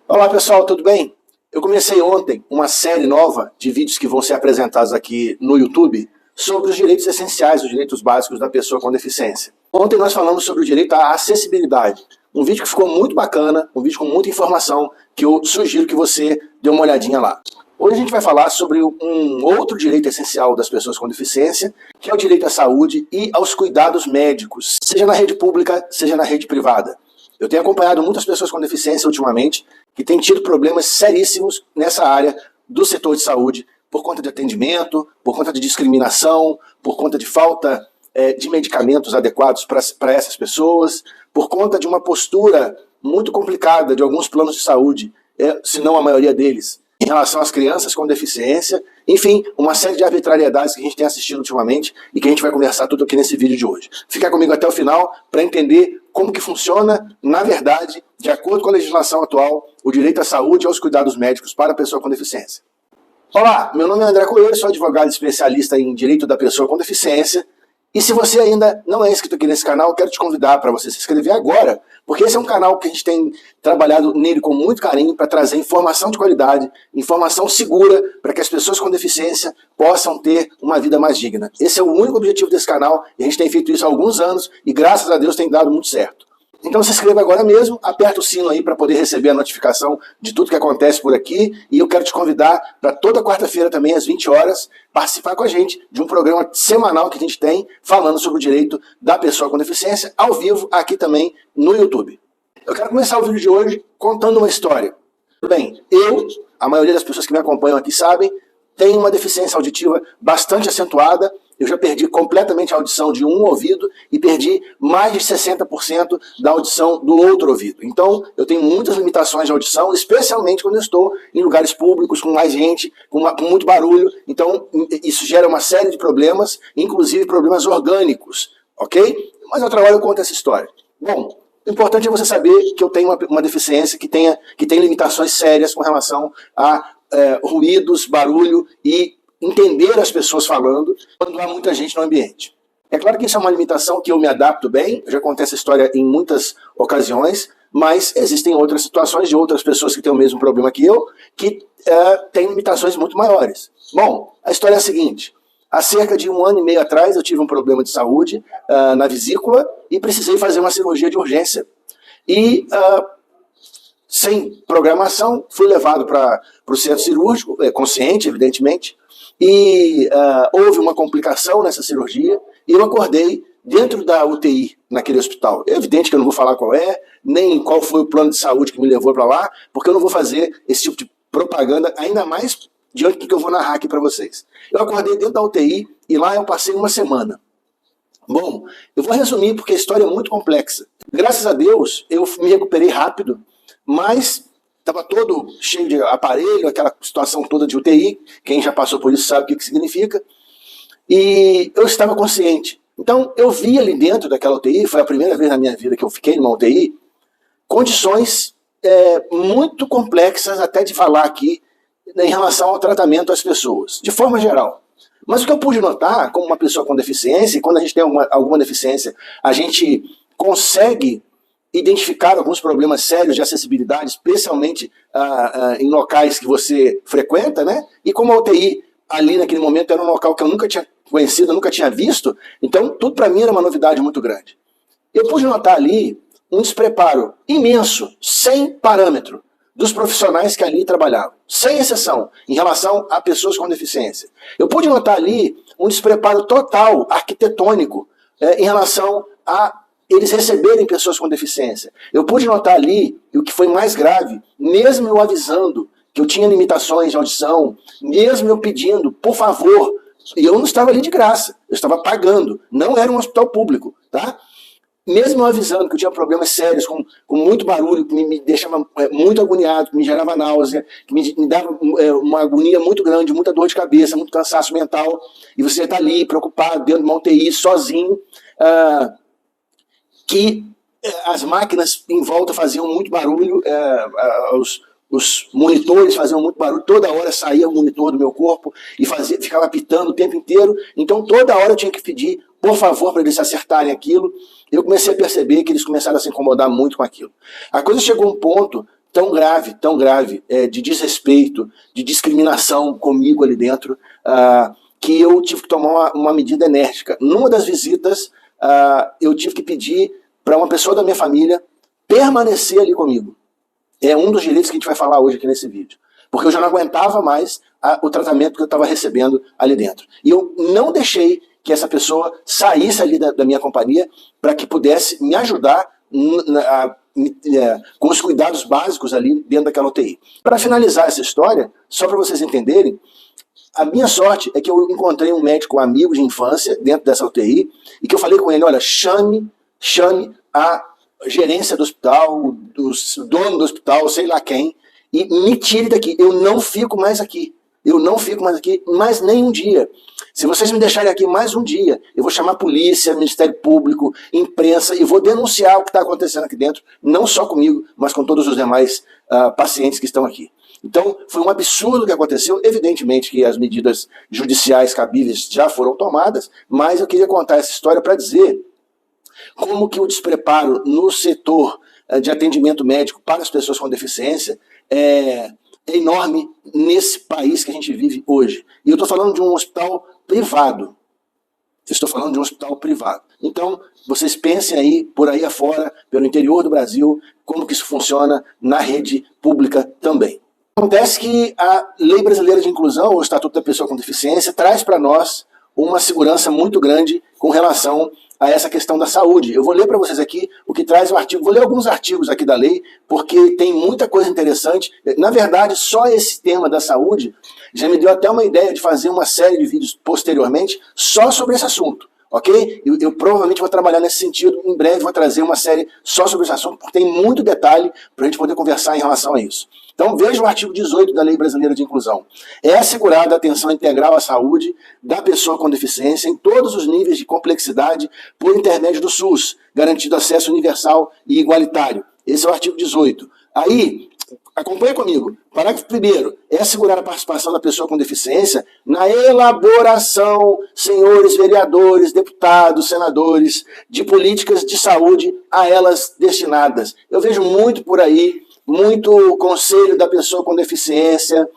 Olá pessoal, tudo bem? Eu comecei ontem uma série nova de vídeos que vão ser apresentados aqui no YouTube sobre os direitos essenciais, os direitos básicos da pessoa com deficiência. Ontem nós falamos sobre o direito à acessibilidade, um vídeo que ficou muito bacana, um vídeo com muita informação que eu sugiro que você dê uma olhadinha lá. Hoje a gente vai falar sobre um outro direito essencial das pessoas com deficiência, que é o direito à saúde e aos cuidados médicos, seja na rede pública, seja na rede privada. Eu tenho acompanhado muitas pessoas com deficiência ultimamente que têm tido problemas seríssimos nessa área do setor de saúde por conta de atendimento, por conta de discriminação, por conta de falta de medicamentos adequados para essas pessoas, por conta de uma postura muito complicada de alguns planos de saúde, se não a maioria deles, em relação às crianças com deficiência, enfim, uma série de arbitrariedades que a gente tem assistido ultimamente e que a gente vai conversar tudo aqui nesse vídeo de hoje. Fica comigo até o final para entender como que funciona, na verdade, de acordo com a legislação atual, o direito à saúde e aos cuidados médicos para a pessoa com deficiência. Olá, meu nome é André Coelho, sou advogado especialista em direito da pessoa com deficiência. E se você ainda não é inscrito aqui nesse canal, eu quero te convidar para você se inscrever agora, porque esse é um canal que a gente tem trabalhado nele com muito carinho para trazer informação de qualidade, informação segura para que as pessoas com deficiência possam ter uma vida mais digna. Esse é o único objetivo desse canal e a gente tem feito isso há alguns anos e graças a Deus tem dado muito certo. Então se inscreva agora mesmo, aperta o sino aí para poder receber a notificação de tudo que acontece por aqui e eu quero te convidar para toda quarta-feira também às 20 horas participar com a gente de um programa semanal que a gente tem falando sobre o direito da pessoa com deficiência ao vivo aqui também no YouTube. Eu quero começar o vídeo de hoje contando uma história. Tudo bem, a maioria das pessoas que me acompanham aqui sabem, tenho uma deficiência auditiva bastante acentuada. Eu já perdi completamente a audição de um ouvido e perdi mais de 60% da audição do outro ouvido. Então, eu tenho muitas limitações de audição, especialmente quando eu estou em lugares públicos, com mais gente, com muito barulho. Então, isso gera uma série de problemas, inclusive problemas orgânicos, ok? Mas outra hora eu conto essa história. Bom, o importante é você saber que eu tenho uma deficiência que tem limitações sérias com relação a ruídos, barulho e entender as pessoas falando quando há muita gente no ambiente. É claro que isso é uma limitação que eu me adapto bem, eu já contei essa história em muitas ocasiões, mas existem outras situações de outras pessoas que têm o mesmo problema que eu, que têm limitações muito maiores. Bom, a história é a seguinte: há cerca de 1 ano e meio atrás eu tive um problema de saúde na vesícula e precisei fazer uma cirurgia de urgência. E sem programação, fui levado para o centro cirúrgico, consciente, evidentemente, e houve uma complicação nessa cirurgia, e eu acordei dentro da UTI naquele hospital. É evidente que eu não vou falar qual nem qual foi o plano de saúde que me levou para lá, porque eu não vou fazer esse tipo de propaganda, ainda mais diante do que eu vou narrar aqui para vocês. Eu acordei dentro da UTI, e lá eu passei 1 semana. Bom, eu vou resumir porque a história é muito complexa. Graças a Deus, eu me recuperei rápido, mas estava todo cheio de aparelho, aquela situação toda de UTI, quem já passou por isso sabe o que significa, e eu estava consciente. Então eu vi ali dentro daquela UTI, foi a primeira vez na minha vida que eu fiquei numa UTI, condições muito complexas até de falar aqui em relação ao tratamento às pessoas, de forma geral. Mas o que eu pude notar, como uma pessoa com deficiência, e quando a gente tem alguma deficiência, a gente consegue identificar alguns problemas sérios de acessibilidade, especialmente em locais que você frequenta, né? E como a UTI ali naquele momento era um local que eu nunca tinha conhecido, eu nunca tinha visto, então tudo para mim era uma novidade muito grande. Eu pude notar ali um despreparo imenso, sem parâmetro, dos profissionais que ali trabalhavam, sem exceção, em relação a pessoas com deficiência. Eu pude notar ali um despreparo total, arquitetônico, em relação a eles receberem pessoas com deficiência. Eu pude notar ali, e o que foi mais grave, mesmo eu avisando que eu tinha limitações de audição, mesmo eu pedindo, por favor, e eu não estava ali de graça, eu estava pagando, não era um hospital público, tá? Mesmo eu avisando que eu tinha problemas sérios, com muito barulho, que me deixava muito agoniado, que me gerava náusea, que me dava uma agonia muito grande, muita dor de cabeça, muito cansaço mental, e você está ali preocupado, dentro de uma UTI, sozinho, que as máquinas em volta faziam muito barulho, os monitores faziam muito barulho, toda hora saía o monitor do meu corpo e ficava apitando o tempo inteiro, então toda hora eu tinha que pedir, por favor, para eles acertarem aquilo. Eu comecei a perceber que eles começaram a se incomodar muito com aquilo. A coisa chegou a um ponto tão grave, de desrespeito, de discriminação comigo ali dentro, que eu tive que tomar uma medida enérgica. Numa das visitas, eu tive que pedir para uma pessoa da minha família permanecer ali comigo. É um dos direitos que a gente vai falar hoje aqui nesse vídeo. Porque eu já não aguentava mais o tratamento que eu estava recebendo ali dentro. E eu não deixei que essa pessoa saísse ali da minha companhia para que pudesse me ajudar com os cuidados básicos ali dentro daquela UTI. Para finalizar essa história, só para vocês entenderem, a minha sorte é que eu encontrei um médico amigo de infância dentro dessa UTI e que eu falei com ele, olha, chame a gerência do hospital, o dono do hospital, sei lá quem, e me tire daqui. Eu não fico mais aqui. Eu não fico mais aqui mais nem um dia. Se vocês me deixarem aqui mais um dia, eu vou chamar a polícia, Ministério Público, imprensa e vou denunciar o que está acontecendo aqui dentro, não só comigo, mas com todos os demais pacientes que estão aqui. Então, foi um absurdo o que aconteceu. Evidentemente que as medidas judiciais cabíveis já foram tomadas, mas eu queria contar essa história para dizer como que o despreparo no setor de atendimento médico para as pessoas com deficiência é enorme nesse país que a gente vive hoje. E eu estou falando de um hospital privado. Eu estou falando de um hospital privado. Então, vocês pensem aí, por aí afora, pelo interior do Brasil, como que isso funciona na rede pública também. Acontece que a Lei Brasileira de Inclusão, ou o Estatuto da Pessoa com Deficiência, traz para nós uma segurança muito grande com relação a essa questão da saúde. Eu vou ler para vocês aqui o que traz o artigo, vou ler alguns artigos aqui da lei, porque tem muita coisa interessante. Na verdade, só esse tema da saúde já me deu até uma ideia de fazer uma série de vídeos posteriormente só sobre esse assunto, ok? Eu provavelmente vou trabalhar nesse sentido, em breve vou trazer uma série só sobre esse assunto, porque tem muito detalhe para a gente poder conversar em relação a isso. Então veja o artigo 18 da Lei Brasileira de Inclusão. É assegurada a atenção integral à saúde da pessoa com deficiência em todos os níveis de complexidade por intermédio do SUS, garantido acesso universal e igualitário. Esse é o artigo 18. Aí, acompanha comigo. Parágrafo 1º. É assegurar a participação da pessoa com deficiência na elaboração, senhores vereadores, deputados, senadores, de políticas de saúde a elas destinadas. Eu vejo muito por aí, muito conselho da pessoa com deficiência,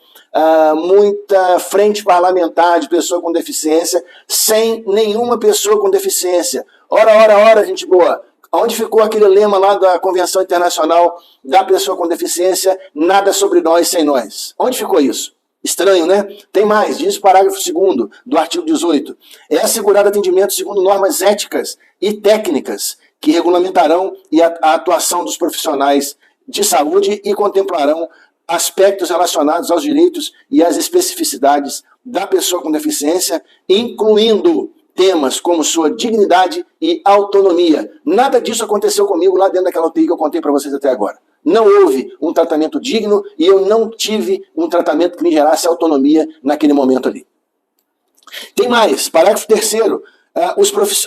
muita frente parlamentar de pessoa com deficiência, sem nenhuma pessoa com deficiência. Ora, gente boa. Onde ficou aquele lema lá da Convenção Internacional da Pessoa com Deficiência, nada sobre nós sem nós? Onde ficou isso? Estranho, né? Tem mais, diz o parágrafo 2º do artigo 18. É assegurado atendimento segundo normas éticas e técnicas que regulamentarão a atuação dos profissionais de saúde e contemplarão aspectos relacionados aos direitos e às especificidades da pessoa com deficiência, incluindo temas como sua dignidade e autonomia. Nada disso aconteceu comigo lá dentro daquela UTI que eu contei para vocês até agora. Não houve um tratamento digno e eu não tive um tratamento que me gerasse autonomia naquele momento ali. Tem mais, parágrafo 3º.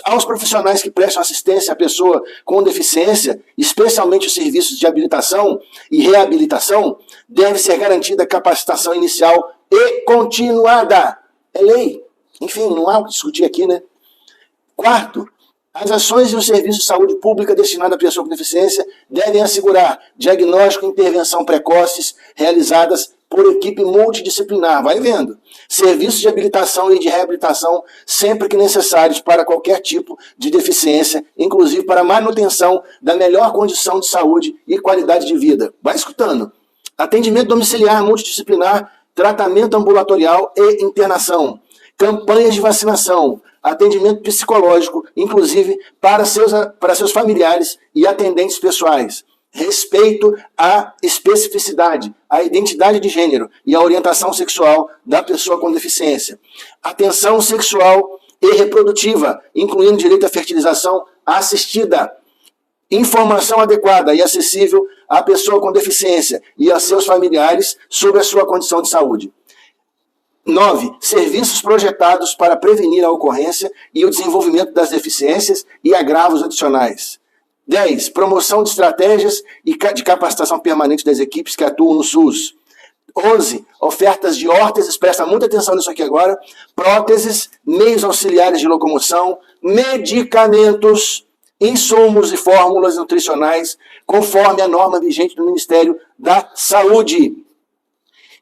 Aos profissionais que prestam assistência à pessoa com deficiência, especialmente os serviços de habilitação e reabilitação, deve ser garantida capacitação inicial e continuada. É lei. Enfim, não há o que discutir aqui, né? 4º, as ações e os serviços de saúde pública destinados à pessoa com deficiência devem assegurar diagnóstico e intervenção precoces realizadas por equipe multidisciplinar. Vai vendo. Serviços de habilitação e de reabilitação sempre que necessários para qualquer tipo de deficiência, inclusive para a manutenção da melhor condição de saúde e qualidade de vida. Vai escutando. Atendimento domiciliar multidisciplinar, tratamento ambulatorial e internação. Campanhas de vacinação, atendimento psicológico, inclusive para seus familiares e atendentes pessoais. Respeito à especificidade, à identidade de gênero e à orientação sexual da pessoa com deficiência. Atenção sexual e reprodutiva, incluindo direito à fertilização assistida. Informação adequada e acessível à pessoa com deficiência e a seus familiares sobre a sua condição de saúde. 9. Serviços projetados para prevenir a ocorrência e o desenvolvimento das deficiências e agravos adicionais. 10. Promoção de estratégias de capacitação permanente das equipes que atuam no SUS. 11. Ofertas de órteses, presta muita atenção nisso aqui agora, próteses, meios auxiliares de locomoção, medicamentos, insumos e fórmulas nutricionais conforme a norma vigente do Ministério da Saúde.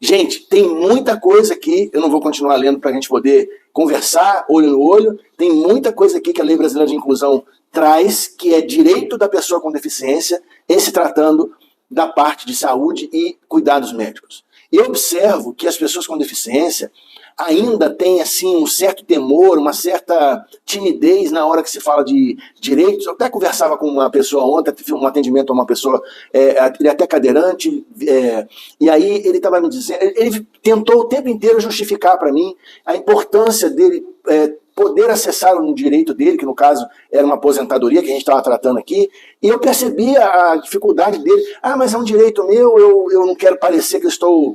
Gente, tem muita coisa aqui, eu não vou continuar lendo para a gente poder conversar olho no olho, tem muita coisa aqui que a Lei Brasileira de Inclusão traz, que é direito da pessoa com deficiência em se tratando da parte de saúde e cuidados médicos. Eu observo que as pessoas com deficiência ainda têm assim, um certo temor, uma certa timidez na hora que se fala de direitos. Eu até conversava com uma pessoa ontem, tive um atendimento a uma pessoa, ele é até cadeirante, e aí ele estava me dizendo, ele tentou o tempo inteiro justificar para mim a importância dele poder acessar um direito dele, que no caso era uma aposentadoria que a gente estava tratando aqui, e eu percebi a dificuldade dele. Ah, mas é um direito meu, eu não quero parecer que eu estou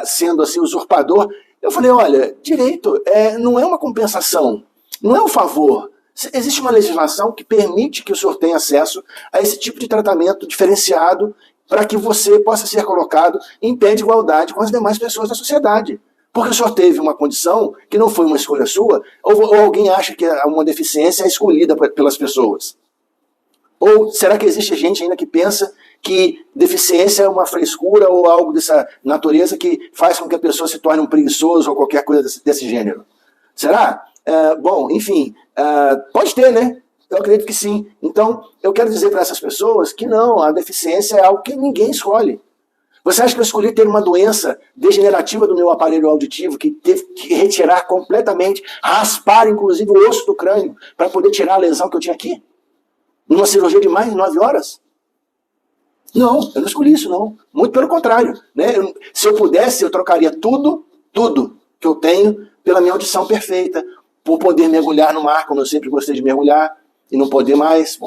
sendo assim usurpador. Eu falei, olha, direito não é uma compensação, não é um favor. Existe uma legislação que permite que o senhor tenha acesso a esse tipo de tratamento diferenciado para que você possa ser colocado em pé de igualdade com as demais pessoas da sociedade. Porque o senhor teve uma condição que não foi uma escolha sua, ou alguém acha que uma deficiência é escolhida pelas pessoas. Ou será que existe gente ainda que pensa que deficiência é uma frescura ou algo dessa natureza que faz com que a pessoa se torne um preguiçoso ou qualquer coisa desse gênero? Será? Bom, enfim, pode ter, né? Eu acredito que sim. Então, eu quero dizer para essas pessoas que não, a deficiência é algo que ninguém escolhe. Você acha que eu escolhi ter uma doença degenerativa do meu aparelho auditivo, que teve que retirar completamente, raspar inclusive o osso do crânio, para poder tirar a lesão que eu tinha aqui? Numa cirurgia de mais de 9 horas? Não, eu não escolhi isso, não. Muito pelo contrário. Né? Se eu pudesse, eu trocaria tudo que eu tenho pela minha audição perfeita, por poder mergulhar no mar, como eu sempre gostei de mergulhar, e não poder mais,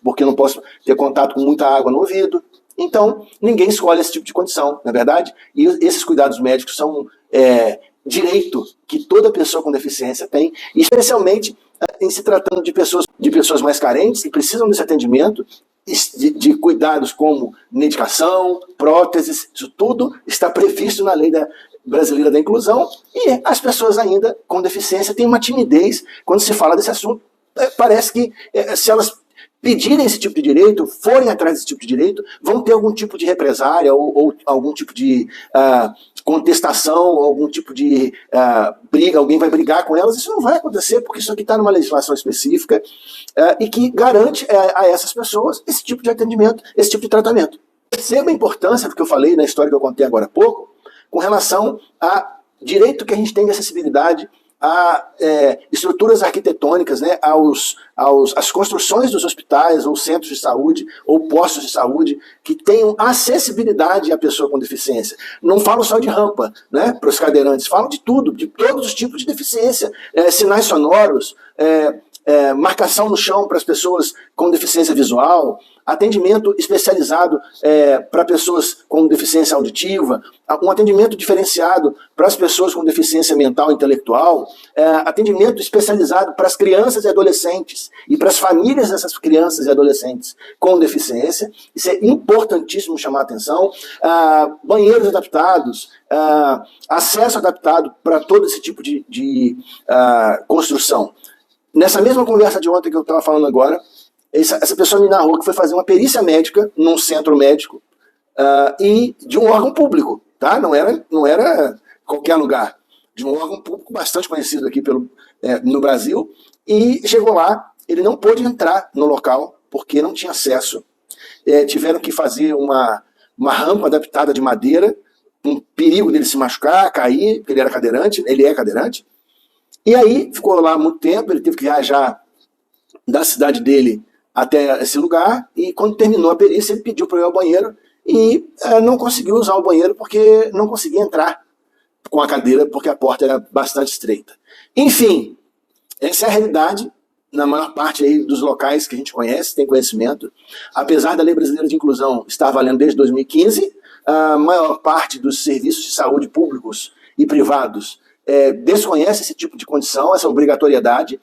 porque eu não posso ter contato com muita água no ouvido. Então, ninguém escolhe esse tipo de condição, não é verdade? E esses cuidados médicos são direito que toda pessoa com deficiência tem, especialmente em se tratando de pessoas mais carentes que precisam desse atendimento, de cuidados como medicação, próteses, isso tudo está previsto na Lei Brasileira da Inclusão, e as pessoas ainda com deficiência têm uma timidez quando se fala desse assunto. Parece que se elas pedirem esse tipo de direito, forem atrás desse tipo de direito, vão ter algum tipo de represária ou algum tipo de contestação, algum tipo de briga, alguém vai brigar com elas. Isso não vai acontecer, porque isso aqui está numa legislação específica e que garante a essas pessoas esse tipo de atendimento, esse tipo de tratamento. Perceba a importância do que eu falei na história que eu contei agora há pouco, com relação a direito que a gente tem de acessibilidade a estruturas arquitetônicas, né, às construções dos hospitais, ou centros de saúde, ou postos de saúde, que tenham acessibilidade à pessoa com deficiência. Não falo só de rampa, né, para os cadeirantes, falo de tudo, de todos os tipos de deficiência, sinais sonoros, marcação no chão para as pessoas com deficiência visual, atendimento especializado para pessoas com deficiência auditiva, um atendimento diferenciado para as pessoas com deficiência mental e intelectual, atendimento especializado para as crianças e adolescentes e para as famílias dessas crianças e adolescentes com deficiência. Isso é importantíssimo chamar a atenção. Banheiros adaptados, acesso adaptado para todo esse tipo de construção. Nessa mesma conversa de ontem que eu estava falando agora, essa pessoa me narrou que foi fazer uma perícia médica num centro médico e de um órgão público, tá? Não era qualquer lugar, de um órgão público bastante conhecido aqui no Brasil, e chegou lá, ele não pôde entrar no local porque não tinha acesso. Tiveram que fazer uma rampa adaptada de madeira, um perigo dele se machucar, cair, porque ele era cadeirante, ele é cadeirante. E aí ficou lá muito tempo, ele teve que viajar da cidade dele até esse lugar, e quando terminou a perícia ele pediu para ir ao banheiro e não conseguiu usar o banheiro porque não conseguia entrar com a cadeira, porque a porta era bastante estreita. Enfim, essa é a realidade na maior parte aí dos locais que a gente conhece, tem conhecimento. Apesar da Lei Brasileira de Inclusão estar valendo desde 2015, a maior parte dos serviços de saúde públicos e privados desconhece esse tipo de condição, essa obrigatoriedade,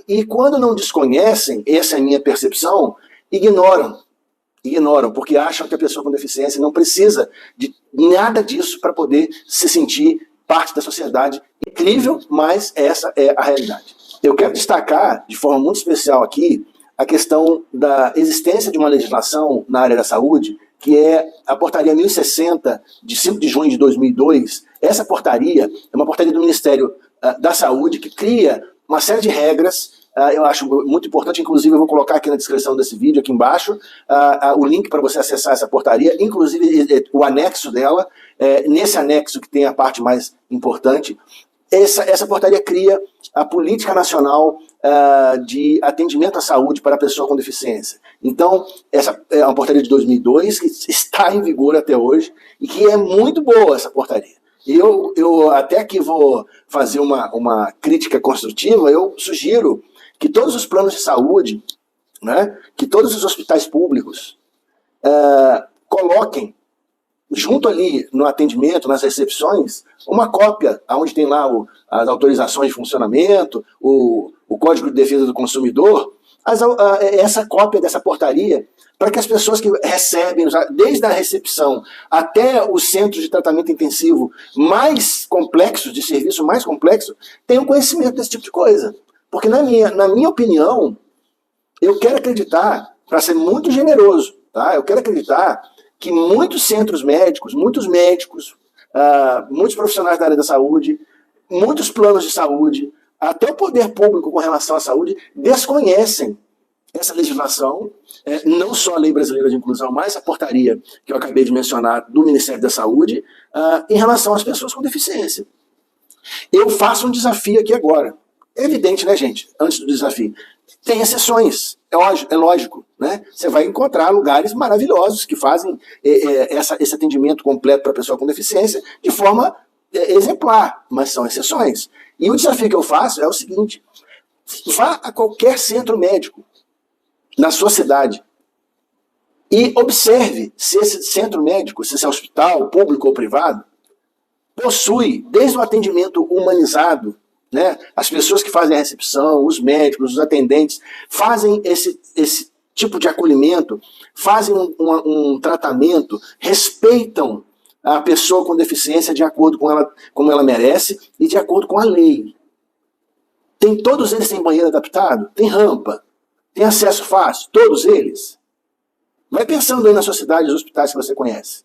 e quando não desconhecem, essa é a minha percepção, ignoram, porque acham que a pessoa com deficiência não precisa de nada disso para poder se sentir parte da sociedade. Incrível, mas essa é a realidade. Eu quero destacar de forma muito especial aqui a questão da existência de uma legislação na área da saúde, que é a portaria 1060, de 5 de junho de 2002. Essa portaria é uma portaria do Ministério da Saúde que cria uma série de regras. Eu acho muito importante, inclusive eu vou colocar aqui na descrição desse vídeo, aqui embaixo, o link para você acessar essa portaria, inclusive o anexo dela. Nesse anexo que tem a parte mais importante, essa portaria cria a Política Nacional de Atendimento à Saúde para a Pessoa com Deficiência. Então, essa é uma portaria de 2002, que está em vigor até hoje, e que é muito boa essa portaria. Eu até aqui vou fazer uma crítica construtiva. Eu sugiro que todos os planos de saúde, né, que todos os hospitais públicos coloquem junto ali no atendimento, nas recepções, uma cópia, onde tem lá as autorizações de funcionamento, o Código de Defesa do Consumidor, essa cópia dessa portaria, para que as pessoas que recebem, desde a recepção até os centros de tratamento intensivo mais complexos, de serviço mais complexo, tenham conhecimento desse tipo de coisa. Porque na minha opinião, eu quero acreditar, para ser muito generoso, tá? Eu quero acreditar que muitos centros médicos, muitos médicos, muitos profissionais da área da saúde, muitos planos de saúde, até o poder público com relação à saúde, desconhecem essa legislação, não só a Lei Brasileira de Inclusão, mas a portaria que eu acabei de mencionar do Ministério da Saúde, em relação às pessoas com deficiência. Eu faço um desafio aqui agora. É evidente, né, gente? Antes do desafio. Tem exceções, é lógico, né? Você vai encontrar lugares maravilhosos que fazem esse atendimento completo para a pessoa com deficiência de forma exemplar, mas são exceções. E o desafio que eu faço é o seguinte: vá a qualquer centro médico na sua cidade e observe se esse centro médico, se esse hospital, público ou privado, possui, desde o atendimento humanizado, né, as pessoas que fazem a recepção, os médicos, os atendentes, fazem esse tipo de acolhimento, fazem um tratamento, respeitam a pessoa com deficiência de acordo com ela, como ela merece e de acordo com a lei. Todos eles têm banheiro adaptado? Tem rampa? Tem acesso fácil? Todos eles? Vai pensando aí na sua cidade, nos hospitais que você conhece.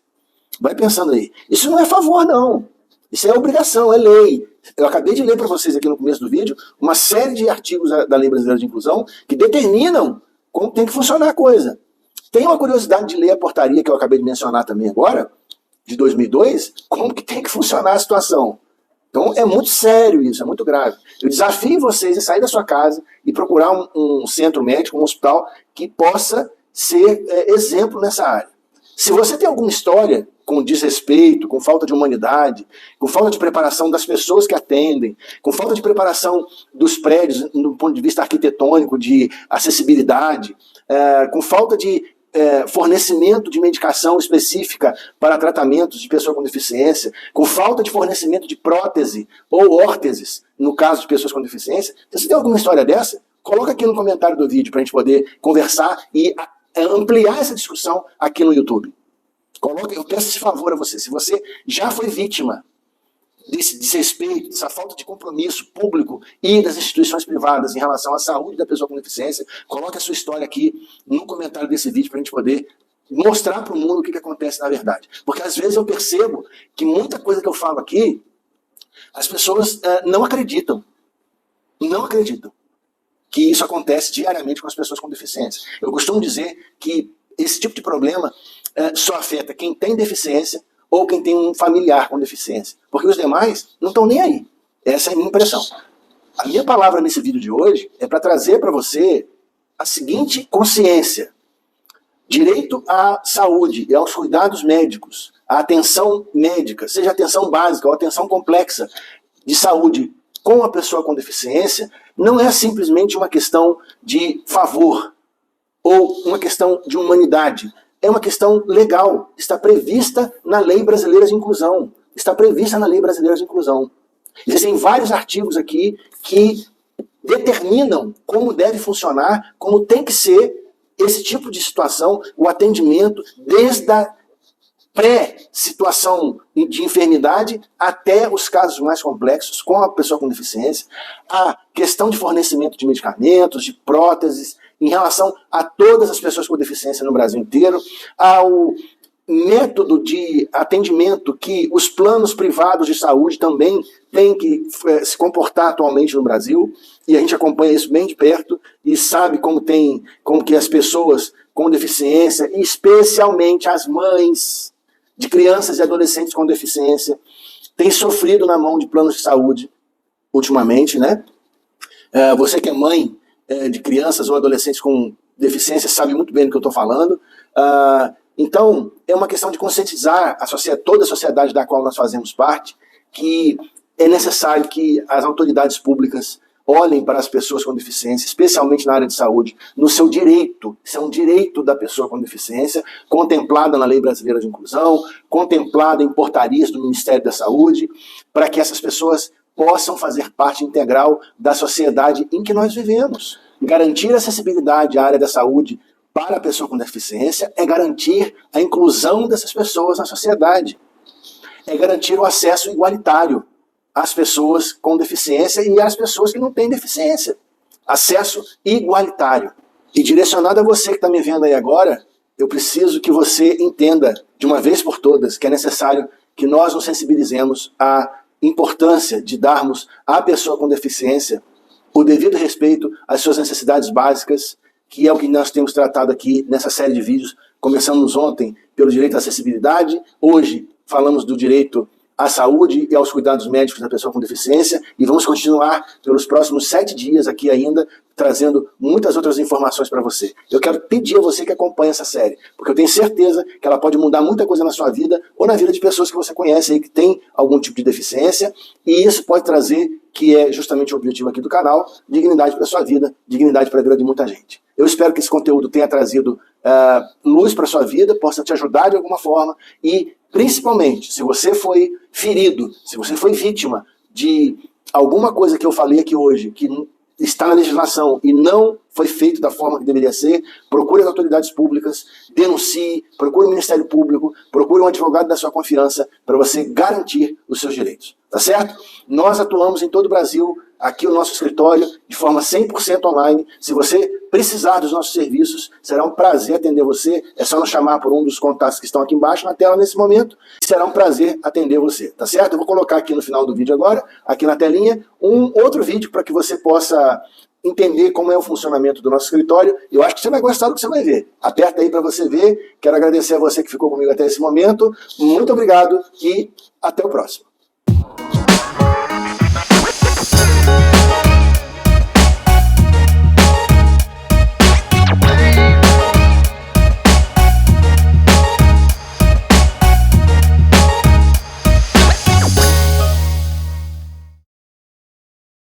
Vai pensando aí. Isso não é favor, não. Isso é obrigação, é lei. Eu acabei de ler para vocês aqui no começo do vídeo uma série de artigos da Lei Brasileira de Inclusão que determinam como tem que funcionar a coisa. Tenho uma curiosidade de ler a portaria que eu acabei de mencionar também agora, de 2002, como que tem que funcionar a situação. Então é muito sério isso, é muito grave. Eu desafio vocês a sair da sua casa e procurar um centro médico, um hospital que possa ser exemplo nessa área. Se você tem alguma história com desrespeito, com falta de humanidade, com falta de preparação das pessoas que atendem, com falta de preparação dos prédios do ponto de vista arquitetônico, de acessibilidade, com falta de fornecimento de medicação específica para tratamentos de pessoa com deficiência, com falta de fornecimento de prótese ou órteses, no caso de pessoas com deficiência, se você tem alguma história dessa, coloca aqui no comentário do vídeo para a gente poder conversar e ampliar essa discussão aqui no YouTube. Eu peço esse favor a você. Se você já foi vítima desse desrespeito, dessa falta de compromisso público e das instituições privadas em relação à saúde da pessoa com deficiência, coloque a sua história aqui no comentário desse vídeo para a gente poder mostrar para o mundo o que acontece na verdade. Porque às vezes eu percebo que muita coisa que eu falo aqui, as pessoas não acreditam. Não acreditam que isso acontece diariamente com as pessoas com deficiência. Eu costumo dizer que esse tipo de problema só afeta quem tem deficiência ou quem tem um familiar com deficiência. Porque os demais não estão nem aí. Essa é a minha impressão. A minha palavra nesse vídeo de hoje é para trazer para você a seguinte consciência. Direito à saúde e aos cuidados médicos, a atenção médica, seja atenção básica ou atenção complexa de saúde com a pessoa com deficiência, não é simplesmente uma questão de favor ou uma questão de humanidade. É uma questão legal, está prevista na Lei Brasileira de Inclusão. Está prevista na Lei Brasileira de Inclusão. Existem vários artigos aqui que determinam como deve funcionar, como tem que ser esse tipo de situação, o atendimento, desde a pré-situação de enfermidade até os casos mais complexos com a pessoa com deficiência, a questão de fornecimento de medicamentos, de próteses, em relação a todas as pessoas com deficiência no Brasil inteiro, ao método de atendimento que os planos privados de saúde também têm que se comportar atualmente no Brasil, e a gente acompanha isso bem de perto e sabe como que as pessoas com deficiência, e especialmente as mães de crianças e adolescentes com deficiência, têm sofrido na mão de planos de saúde ultimamente, né? Você que é mãe de crianças ou adolescentes com deficiência sabe muito bem do que eu estou falando. Então, é uma questão de conscientizar toda a sociedade da qual nós fazemos parte, que é necessário que as autoridades públicas olhem para as pessoas com deficiência, especialmente na área de saúde, no seu direito. Isso é um direito da pessoa com deficiência, contemplada na Lei Brasileira de Inclusão, contemplada em portarias do Ministério da Saúde, para que essas pessoas possam fazer parte integral da sociedade em que nós vivemos. Garantir a acessibilidade à área da saúde para a pessoa com deficiência é garantir a inclusão dessas pessoas na sociedade. É garantir o acesso igualitário às pessoas com deficiência e às pessoas que não têm deficiência. Acesso igualitário. E direcionado a você que está me vendo aí agora, eu preciso que você entenda de uma vez por todas que é necessário que nós nos sensibilizemos à importância de darmos à pessoa com deficiência o devido respeito às suas necessidades básicas, que é o que nós temos tratado aqui nessa série de vídeos. Começamos ontem pelo direito à acessibilidade, hoje falamos do direito à saúde e aos cuidados médicos da pessoa com deficiência, e vamos continuar pelos próximos 7 dias aqui ainda, trazendo muitas outras informações para você. Eu quero pedir a você que acompanhe essa série, porque eu tenho certeza que ela pode mudar muita coisa na sua vida, ou na vida de pessoas que você conhece aí que tem algum tipo de deficiência, e isso pode trazer, que é justamente o objetivo aqui do canal, dignidade para a sua vida, dignidade para a vida de muita gente. Eu espero que esse conteúdo tenha trazido luz para a sua vida, possa te ajudar de alguma forma, e principalmente, se você foi ferido, se você foi vítima de alguma coisa que eu falei aqui hoje, que está na legislação e não foi feito da forma que deveria ser, procure as autoridades públicas, denuncie, procure o Ministério Público, procure um advogado da sua confiança para você garantir os seus direitos. Tá certo? Nós atuamos em todo o Brasil, aqui o nosso escritório, de forma 100% online. Se você precisar dos nossos serviços, será um prazer atender você. É só nos chamar por um dos contatos que estão aqui embaixo na tela nesse momento. Será um prazer atender você, tá certo? Eu vou colocar aqui no final do vídeo agora, aqui na telinha, um outro vídeo para que você possa entender como é o funcionamento do nosso escritório. Eu acho que você vai gostar do que você vai ver. Aperta aí para você ver. Quero agradecer a você que ficou comigo até esse momento. Muito obrigado e até o próximo.